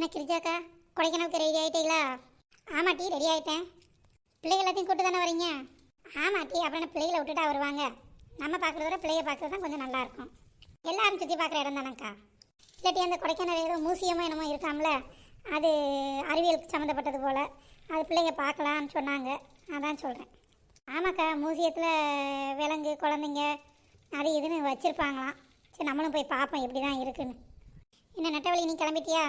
என்ன கிரிஜாக்கா, கொடைக்கானலுக்கு ரெடி ஆகிட்டீங்களா? ஆமாம் டீ, ரெடி ஆகிட்டேன். பிள்ளைகள் எல்லாத்தையும் கூட்டு தானே வரீங்க? ஆமாம் டீ, அப்புறம் பிள்ளைகளை விட்டுட்டா வருவாங்க. நம்ம பார்க்குறத விட பிள்ளைய பார்க்குறது தான் கொஞ்சம் நல்லாயிருக்கும். எல்லாரும் சுற்றி பார்க்குற இடம் தானேக்கா. இல்லாட்டி அந்த கொடைக்கானல் ஏதோ மியூசியமோ என்னமோ இருக்காம்ல, அது அறிவியலுக்கு சம்மந்தப்பட்டது போல், அது பிள்ளைங்க பார்க்கலான்னு சொன்னாங்க, அதான் சொல்கிறேன். ஆமாக்கா, மியூசியத்தில் விலங்கு குழந்தைங்க அது இதுன்னு வச்சுருப்பாங்களாம். சரி, நம்மளும் போய் பார்ப்போம் எப்படி தான் இருக்குன்னு. என்ன நெட்டவழி, நீ கிளம்பிட்டியா?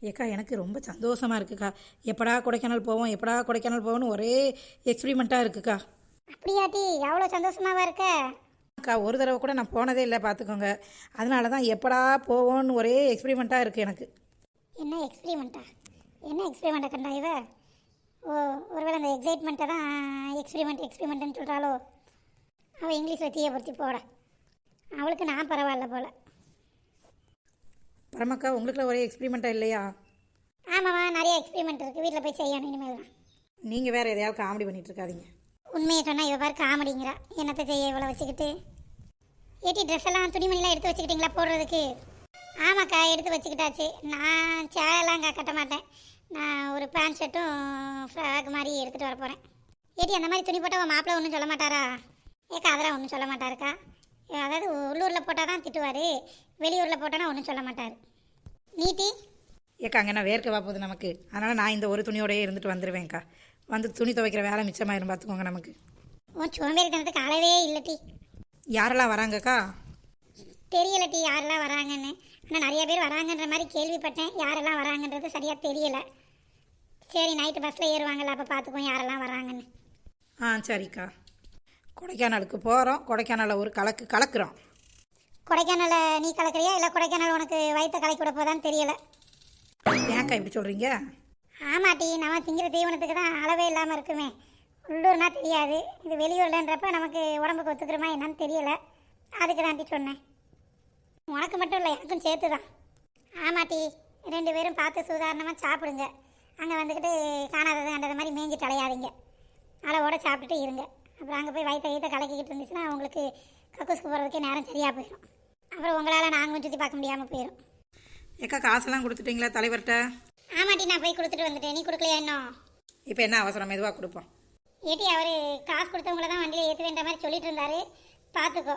ஏக்கா, எனக்கு ரொம்ப சந்தோஷமாக இருக்குக்கா. எப்படா கொடைக்கானல் போவோம், எப்படா கொடைக்கானல் போவோம்னு ஒரே எக்ஸ்பிரிமெண்ட்டாக இருக்குக்கா. அப்படியாட்டி, எவ்வளோ சந்தோஷமாவா இருக்க? அக்கா, ஒரு தடவை கூட நான் போனதே இல்லை பார்த்துக்கோங்க. அதனால தான் எப்படா போவோம்னு ஒரே எக்ஸ்பிரிமெண்ட்டாக இருக்குது எனக்கு. என்ன எக்ஸ்பிரிமெண்ட்டா? என்ன எக்ஸ்பிரிமெண்ட்டை கண்டா இவ? ஓ, ஒருவேளை அந்த எக்ஸைட்மெண்ட்டை தான் எக்ஸ்பிரிமெண்ட்டுன்னு சொல்கிறாளோ? அவள் இங்கிலீஷில் தீயை பொறுத்தி போட, அவளுக்கு நான் பரவாயில்ல போல். பரமக்கா, உங்களுக்குள்ள ஒரே எக்ஸ்பிரிமெண்ட்டாக இல்லையா? ஆமாம்மா, நிறைய எக்ஸ்பிரிமெண்ட் இருக்குது, வீட்டில் போய் செய்யணும் இனிமேல் தான். நீங்கள் வேறு எதையாவது காமெடி பண்ணிகிட்டு இருக்காதீங்க. உண்மையை சொன்னால் இவ பாரு காமெடிங்கிறா. என்னத்தை செய்ய இவ்வளோ வச்சுக்கிட்டு? ஏட்டி, ட்ரெஸ் எல்லாம் துணிமணிலாம் எடுத்து வச்சுக்கிட்டிங்களா போடுறதுக்கு? ஆமாக்கா, எடுத்து வச்சுக்கிட்டாச்சு. நான் சேலைலாம் கட்ட மாட்டேன். நான் ஒரு பேண்ட் ஷர்ட்டும் ஃப்ராக் மாதிரி எடுத்துகிட்டு வர போகிறேன். ஏட்டி, அந்த மாதிரி துணி போட்டால் மாப்பிள்ளை ஒன்றும் சொல்ல மாட்டாரா? ஏக்கா, அதெல்லாம் ஒன்றும் சொல்ல மாட்டாருக்கா. அதாவது உள்ளூரில் போட்டால் தான் திட்டுவார், வெளியூரில் போட்டானா ஒன்றும் சொல்ல மாட்டார். நீட்டி ஏக்கா, அங்கே நான் வேர்க்க போகுது நமக்கு. அதனால் நான் இந்த ஒரு துணியோடய இருந்துட்டு வந்துடுவேன்க்கா. வந்து துணி துவைக்கிற வேலை மிச்சமாயிரும் பார்த்துக்கோங்க நமக்கு. உன் சோம்பேறித்தனத்துக்கு அளவே இல்லட்டி. யாரெல்லாம் வராங்கக்கா? தெரியலட்டி யாரெல்லாம் வராங்கன்னு. ஆனால் நிறைய பேர் வராங்கன்ற மாதிரி கேள்விப்பட்டேன். யாரெல்லாம் வராங்கன்றது சரியாக தெரியலை. சரி, நைட்டு பஸ்ஸில் ஏறுவாங்கள்ல, அப்போ பார்த்துக்குவோம் யாரெல்லாம் வராங்கன்னு. சரிக்கா. கொடைக்கானலுக்கு போகிறோம். கொடைக்கானலில் ஒரு கலக்குறோம். கொடைக்கானலை நீ கலக்கிறியா, இல்லை கொடைக்கானல் உனக்கு வயிற்ற கலக்கி விட போதான்னு தெரியலை. ஏன்க்கா இப்படி சொல்கிறீங்க? ஆமாட்டி, நம்ம திங்கிற தீவனத்துக்கு தான் அளவே இல்லாமல் இருக்குமே. உள்ளூர்னா தெரியாது, இது வெளியூர்லன்றப்ப நமக்கு உடம்புக்கு ஒத்துக்கிறோமா என்னன்னு தெரியலை. அதுக்கு தாண்டி சொன்னேன். உனக்கு மட்டும் இல்லை, எனக்கும் சேர்த்து தான். ஆமாட்டி, 2 பேரும் பார்த்து சுதாரணமாக சாப்பிடுங்க. அங்கே வந்துக்கிட்டு காணாதது கண்டது மாதிரி மேய்ஞ்சிட்டு அலையாதீங்க. அளவோட சாப்பிட்டுட்டு இருங்க. அப்புறம் அங்கே போய் வயிற்ற கலக்கிக்கிட்டு இருந்துச்சுன்னா அவங்களுக்கு கக்கூஸ்க்கு போகிறதுக்கே நேரம் சரியாக போயிடும். அப்புறம் உங்களால் நாங்களும் சுற்றி பார்க்க முடியாமல் போயிடும். ஏக்கா, காசெல்லாம் கொடுத்துட்டீங்களா தலைவர்கிட்ட? ஆமாட்டி, நான் போய் கொடுத்துட்டு வந்துட்டேன். நீ கொடுக்கலையா இன்னும்? இப்போ என்ன அவசரம், மெதுவாக கொடுப்போம். ஏட்டி, அவர் காசு கொடுத்தவங்கள தான் வண்டியில் ஏற்றுவேன்ற மாதிரி சொல்லிட்டு இருந்தாரு, பார்த்துக்கோ.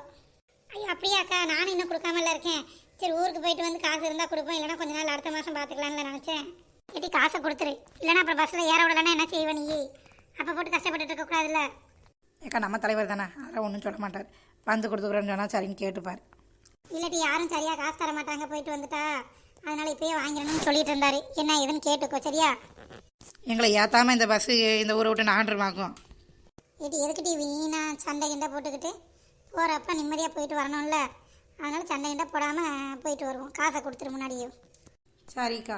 ஐயோ, அப்படியாக்கா, நானும் இன்னும் கொடுக்காமல இருக்கேன். சரி, ஊருக்கு போயிட்டு வந்து காசு இருந்தால் கொடுப்போம், இல்லைனா கொஞ்ச நாள் அடுத்த மாதம் பார்த்துக்கலாம்னு நினச்சேன். ஏட்டி, காசை கொடுத்துரு, இல்லைனா அப்புறம் பஸ்ஸில் ஏற விடலன்னா என்ன செய்வ நீ? அப்போ போட்டு கஷ்டப்பட்டுட்டு இருக்கக்கூடாதுல்ல. ஏக்கா, நம்ம தலைவர் தானே, அதெல்லாம் ஒன்றும் சொல்ல மாட்டார். வந்து கொடுத்துக்குறேன்னு சொன்னால் சரின்னு கேட்டுப்பார். இல்லாட்டி யாரும் சரியாக காசு தர மாட்டாங்க போயிட்டு வந்துட்டா. அதனால் இப்போயே வாங்கிடணும்னு சொல்லிட்டு இருந்தாரு. என்ன ஏதுன்னு கேட்டுக்கோ, சரியா? எங்களை ஏற்றாமல் இந்த பஸ்ஸு இந்த ஊரை விட்டு நாகண்டுமாக்கும். ஏட்டி, எதுக்கிட்டி வீணா சண்டை கிண்டை போட்டுக்கிட்டு? போகிறப்ப நிம்மதியாக போயிட்டு வரணும்ல, அதனால் சண்டை கிண்டை போடாமல் போயிட்டு வருவோம். காசை கொடுத்துரு முன்னாடியே. சரிக்கா.